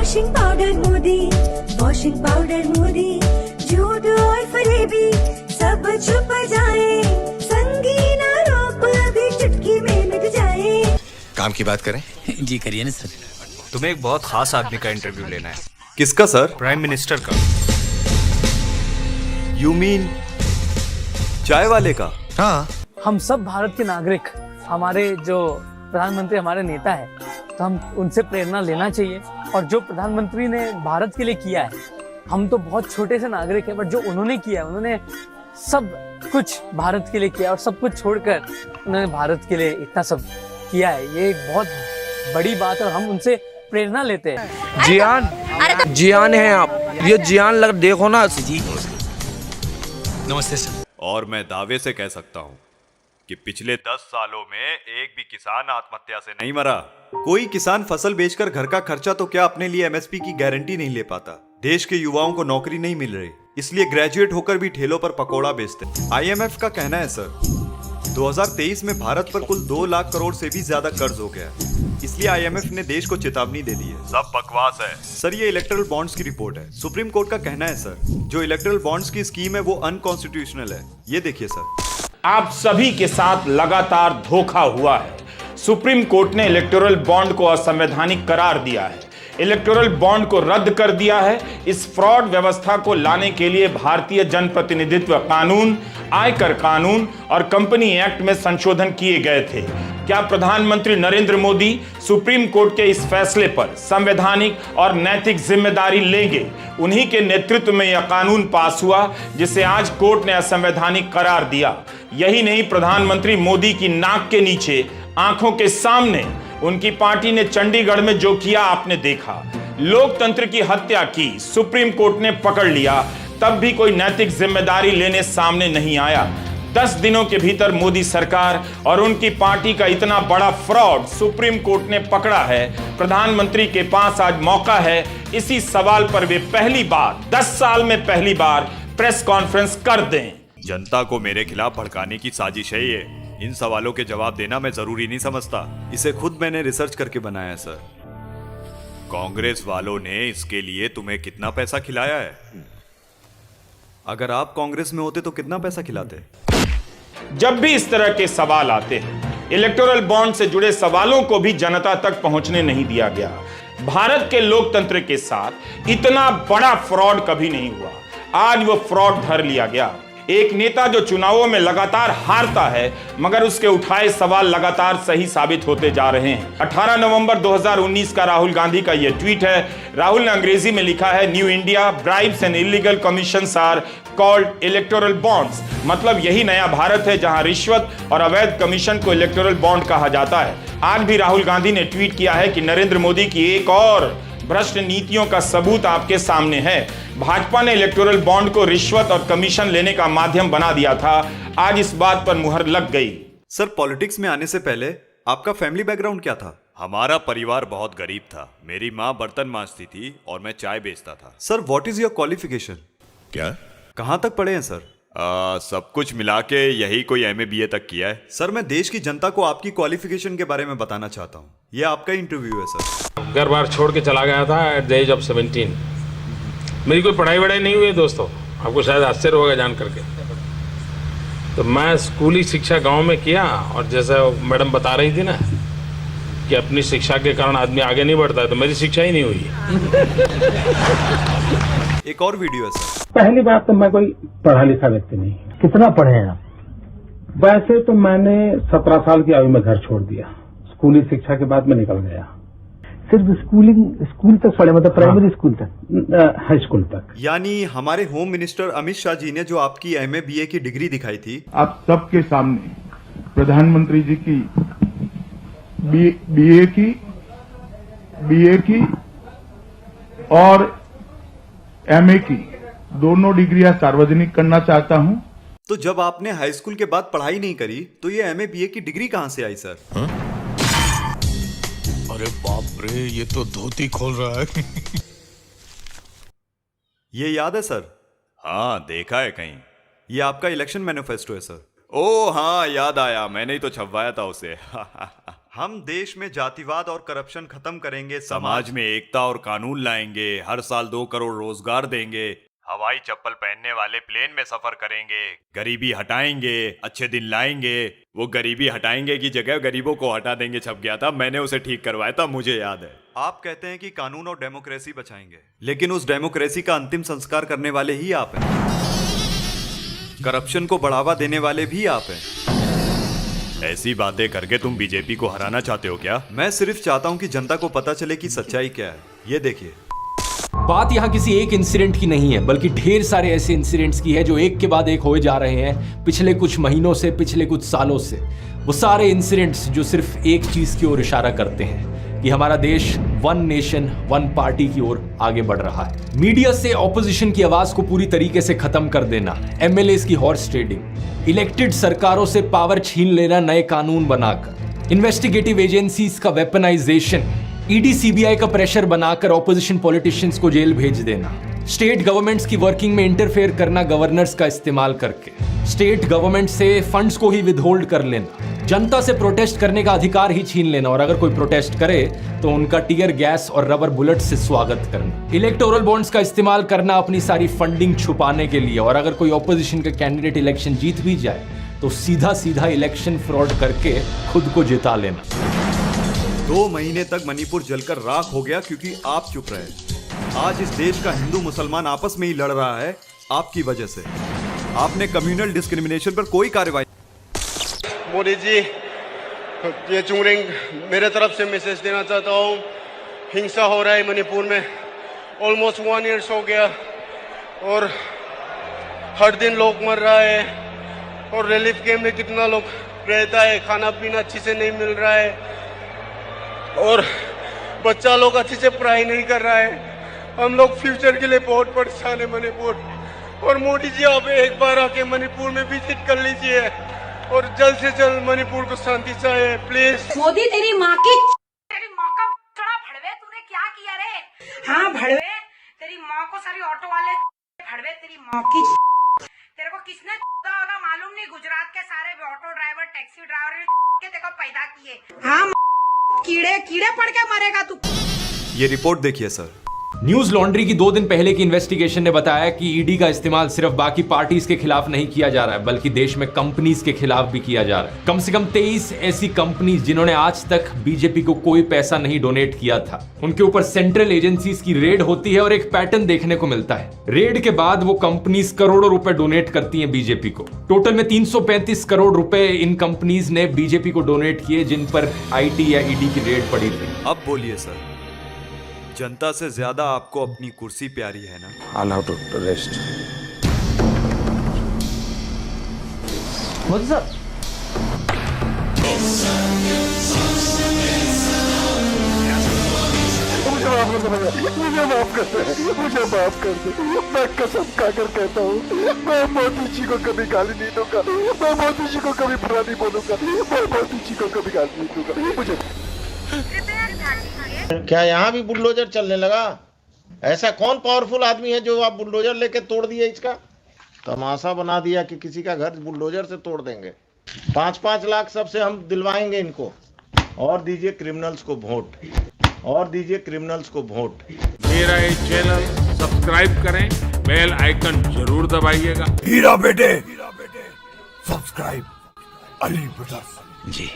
Washing powder Modi, washing powder Modi, झूठ और फरेबी सब छुप जाए, संगीन आरोप भी चुटकी में मिट जाए। काम की बात करें? जी करिए ना सर। तुम्हें एक बहुत खास आदमी का इंटरव्यू लेना है। किसका सर? प्राइम मिनिस्टर का। यू मीन चाय वाले का? हाँ। हम सब भारत के नागरिक, हमारे जो प्रधानमंत्री हमारे नेता है, तो हम उनसे प्रेरणा लेना चाहिए। और जो प्रधानमंत्री ने भारत के लिए किया है, हम तो बहुत छोटे से नागरिक हैं, बट जो उन्होंने किया, उन्होंने सब कुछ भारत के लिए किया और सब कुछ छोड़कर उन्होंने भारत के लिए इतना सब किया है। ये एक बहुत बड़ी बात है और हम उनसे प्रेरणा लेते हैं। जियान है आप, ये जियान लग देखो ना जी नमस्ते सर। और मैं दावे से कह सकता हूँ कि पिछले 10 सालों में एक भी किसान आत्महत्या से नहीं मरा। कोई किसान फसल बेचकर घर का खर्चा तो क्या अपने लिए एमएसपी की गारंटी नहीं ले पाता। देश के युवाओं को नौकरी नहीं मिल रही, इसलिए ग्रेजुएट होकर भी ठेलों पर पकौड़ा बेचते। आईएमएफ का कहना है सर, 2023 में भारत पर कुल 2 लाख करोड़ से भी ज्यादा कर्ज हो गया, इसलिए आईएमएफ ने देश को चेतावनी दे दी है। सब बकवास है सर, ये इलेक्टोरल बॉन्ड्स की रिपोर्ट है। सुप्रीम कोर्ट का कहना है सर, जो इलेक्टोरल बॉन्ड्स की स्कीम है वो अनकॉन्स्टिट्यूशनल है। ये देखिए सर। आप सभी के साथ लगातार धोखा हुआ है। सुप्रीम कोर्ट ने इलेक्टोरल बॉन्ड को असंवैधानिक करार दिया है, इलेक्टोरल बॉन्ड को रद्द कर दिया है। इस फ्रॉड व्यवस्था को लाने के लिए भारतीय जनप्रतिनिधित्व कानून, आयकर कानून और कंपनी एक्ट में संशोधन किए गए थे। क्या प्रधानमंत्री नरेंद्र मोदी सुप्रीम कोर्ट के इस फैसले पर संवैधानिक और नैतिक जिम्मेदारी लेंगे? उन्हीं के नेतृत्व में यह कानून पास हुआ जिसे आज कोर्ट ने असंवैधानिक करार दिया। यही नहीं, प्रधानमंत्री मोदी की नाक के नीचे, आंखों के सामने उनकी पार्टी ने चंडीगढ़ में जो किया आपने देखा। लोकतंत्र की हत्या की, सुप्रीम कोर्ट ने पकड़ लिया, तब भी कोई नैतिक जिम्मेदारी लेने सामने नहीं आया। 10 दिनों के भीतर मोदी सरकार और उनकी पार्टी का इतना बड़ा फ्रॉड सुप्रीम कोर्ट ने पकड़ा है। प्रधानमंत्री के पास आज मौका है, इसी सवाल पर वे पहली बार, 10 साल में पहली बार प्रेस कॉन्फ्रेंस कर दें। जनता को मेरे खिलाफ भड़काने की साजिश है ये। इन सवालों के जवाब देना मैं जरूरी नहीं समझता। इसे खुद मैंने रिसर्च करके बनाया सर। कांग्रेस वालों ने इसके लिए तुम्हें कितना पैसा खिलाया है? अगर आप कांग्रेस में होते तो कितना पैसा खिलाते? जब भी इस तरह के सवाल आते हैं, इलेक्टोरल बॉन्ड से जुड़े सवालों को भी जनता तक पहुंचने नहीं दिया गया। भारत के लोकतंत्र के साथ इतना बड़ा फ्रॉड कभी नहीं हुआ। आज वो फ्रॉड धर लिया गया। एक नेता जो चुनावों में लगातार हारता है, मगर उसके उठाए सवाल लगातार सही साबित होते जा रहे हैं। 18 नवंबर 2019 का राहुल गांधी का यह ट्वीट है। राहुल ने अंग्रेजी में लिखा है, new India bribes and illegal commissions are called electoral bonds. मतलब यही नया भारत है जहां रिश्वत और अवैध कमीशन को इलेक्टोरल बॉन्ड कहा जाता है। आज भी राहुल गांधी ने ट्वीट किया है कि नरेंद्र मोदी की एक और भ्रष्ट नीतियों का सबूत आपके सामने है। भाजपा ने इलेक्टोरल बॉन्ड को रिश्वत और कमीशन लेने का माध्यम बना दिया था। आज इस बात पर मुहर लग गई। सर, पॉलिटिक्स में आने से पहले आपका फैमिली बैकग्राउंड क्या था? हमारा परिवार बहुत गरीब था। मेरी माँ बर्तन मांजती थी और मैं चाय बेचता था। Sir, what is your qualification? क्या? कहाँ तक पढ़े हैं सर? सब कुछ मिला के यही कोई MA BA तक किया है। सर, मैं देश की जनता को आपकी क्वालिफिकेशन के बारे में बताना चाहता हूँ। यह आपका इंटरव्यू है सर। घर बार छोड़ के चला गया था एट द एज ऑफ 17। मेरी कोई पढ़ाई वढ़ाई नहीं हुई है दोस्तों, आपको शायद आश्चर्य होगा जान करके। तो मैं स्कूली शिक्षा गांव में किया, और जैसा मैडम बता रही थी ना कि अपनी शिक्षा के कारण आदमी आगे नहीं बढ़ता है, तो मेरी शिक्षा ही नहीं हुई एक और वीडियो है सर। पहली बात तो मैं कोई पढ़ा लिखा व्यक्ति नहीं। कितना पढ़े हैं आप? वैसे तो मैंने 17 साल की आयु में घर छोड़ दिया। स्कूली शिक्षा के बाद मैं निकल गया। सिर्फ स्कूल तक पढ़े, मतलब प्राइमरी स्कूल तक? हाई स्कूल तक। यानी हमारे होम मिनिस्टर अमित शाह जी ने जो आपकी MA BA की डिग्री दिखाई थी, आप सबके सामने प्रधानमंत्री जी की BA की और MA की दोनों डिग्रियां सार्वजनिक करना चाहता हूं। तो जब आपने हाई स्कूल के बाद पढ़ाई नहीं करी तो ये MA BA की डिग्री कहां से आई सर? अरे बाप रे, ये तो धोती खोल रहा है। ये याद है सर? हाँ, देखा है कहीं। ये आपका इलेक्शन मैनिफेस्टो है सर। ओह हाँ, याद आया, मैंने ही तो छपवाया था उसे। हम देश में जातिवाद और करप्शन खत्म करेंगे, समाज में एकता और कानून लाएंगे, हर साल 2 करोड़ रोजगार देंगे, हवाई चप्पल पहनने वाले प्लेन में सफर करेंगे, गरीबी हटाएंगे, अच्छे दिन लाएंगे। वो गरीबी हटाएंगे की जगह गरीबों को हटा देंगे छप गया था, मैंने उसे ठीक करवाया था, मुझे याद है। आप कहते हैं कि कानून और डेमोक्रेसी बचाएंगे, लेकिन उस डेमोक्रेसी का अंतिम संस्कार करने वाले ही आप हैं। करप्शन को बढ़ावा देने वाले भी आप हैं। ऐसी बातें करके तुम बीजेपी को हराना चाहते हो क्या? मैं सिर्फ चाहता हूं कि जनता को पता चले कि सच्चाई क्या है। ये देखिए, बात यहाँ किसी एक इंसिडेंट की नहीं है, बल्कि ढेर सारे ऐसे इंसिडेंट्स की है जो एक के बाद एक होए जा रहे हैं पिछले कुछ महीनों से, पिछले कुछ सालों से। वो सारे इंसिडेंट्स जो सिर्फ एक चीज की ओर इशारा करते हैं कि हमारा देश वन नेशन वन पार्टी की ओर आगे बढ़ रहा है। मीडिया से ऑपोजिशन की आवाज को पूरी तरीके से खत्म कर देना, एमएलएस की हॉर्स ट्रेडिंग, इलेक्टेड सरकारों से पावर छीन लेना नए कानून बनाकर, इन्वेस्टिगेटिव एजेंसीज का वेपनाइजेशन, ईडी सीबीआई का प्रेशर बनाकर ऑपोजिशन पॉलिटिशियंस को जेल भेज देना, स्टेट गवर्नमेंट्स की वर्किंग में इंटरफेयर करना गवर्नर्स का इस्तेमाल करके, स्टेट गवर्नमेंट से फंड्स को ही विदहोल्ड कर लेना, जनता से प्रोटेस्ट करने का अधिकार ही छीन लेना, और अगर कोई प्रोटेस्ट करे तो उनका टीयर गैस और रबर बुलेट से स्वागत करना, इलेक्टोरल बॉन्ड्स का इस्तेमाल करना अपनी सारी फंडिंग छुपाने के लिए, और अगर कोई ऑपोजिशन का कैंडिडेट इलेक्शन जीत भी जाए तो सीधा सीधा इलेक्शन फ्रॉड करके खुद को जिता लेना। 2 महीने तक मणिपुर जलकर राख हो गया क्योंकि आप चुप रहे। आज इस देश का हिंदू मुसलमान आपस में ही लड़ रहा है आपकी वजह से। आपने कम्युनल डिस्क्रिमिनेशन पर कोई कार्रवाई। मोदी जी, ये चुंगरिंग मेरे तरफ से मैसेज देना चाहता हूँ। हिंसा हो रहा है मणिपुर में, ऑलमोस्ट 1 ईयर हो गया, और हर दिन लोग मर रहा है, और रिलीफ कैंप में कितना लोग रहता है, खाना पीना अच्छे से नहीं मिल रहा है, और बच्चा लोग अच्छे से पढ़ाई नहीं कर रहा है। हम लोग फ्यूचर के लिए बहुत परेशान है मणिपुर। और मोदी जी, आप एक बार आके मणिपुर में विजिट कर लीजिए, और जल्द से जल्द मणिपुर को शांति चाहिए, प्लीज। मोदी तेरी माँ का भड़वे, तूने क्या किया रे? हाँ भड़वे, तेरी माँ को सारी ऑटो वाले भड़वे, तेरी माँ की। तेरे को किसने होगा मालूम नहीं, गुजरात के सारे ऑटो ड्राइवर, टैक्सी ड्राइवर के देखो पैदा किए। हाँ, कीड़े कीड़े पड़ के मरेगा तू। ये रिपोर्ट देखिए सर। न्यूज लॉन्ड्री की 2 दिन पहले की इन्वेस्टिगेशन ने बताया कि ईडी का इस्तेमाल सिर्फ बाकी पार्टीज के खिलाफ नहीं किया जा रहा है, बल्कि देश में कंपनीज के खिलाफ भी किया जा रहा है। कम से कम 23 ऐसी कंपनीज जिन्होंने आज तक बीजेपी को कोई पैसा नहीं डोनेट किया था, उनके ऊपर सेंट्रल एजेंसीज की रेड होती है, और एक पैटर्न देखने को मिलता है। रेड के बाद वो कंपनीज करोड़ों रुपए डोनेट करती हैं बीजेपी को। टोटल में 335 करोड़ रुपए इन कंपनीज ने बीजेपी को डोनेट किए, जिन पर आईटी या ईडी की रेड पड़ी थी। अब बोलिए सर, जनता से ज्यादा आपको अपनी कुर्सी प्यारी है ना? Allow to rest. What's up? मुझे माफ कर दे, मैं कसम खाकर कहता हूँ, मैं मोदी जी को कभी गाली नहीं दूंगा, मैं मोदी जी को कभी बुरा नहीं बोलूंगा, मैं मोदी जी को कभी गाली नहीं दूंगा। मुझे क्या यहाँ भी बुलडोजर चलने लगा? ऐसा कौन पावरफुल आदमी है जो आप बुलडोजर लेके तोड़ दिए? इसका तमाशा बना दिया कि किसी का घर बुलडोजर से तोड़ देंगे। 5-5 लाख सबसे हम दिलवाएंगे इनको, और दीजिए क्रिमिनल्स को वोट, और दीजिए क्रिमिनल्स को वोट। मेरा ये चैनल सब्सक्राइब करें, बेल आइकन जरूर दबाइएगा। हीरा बेटे सब्सक्राइब अली ब्रदर्स। जी।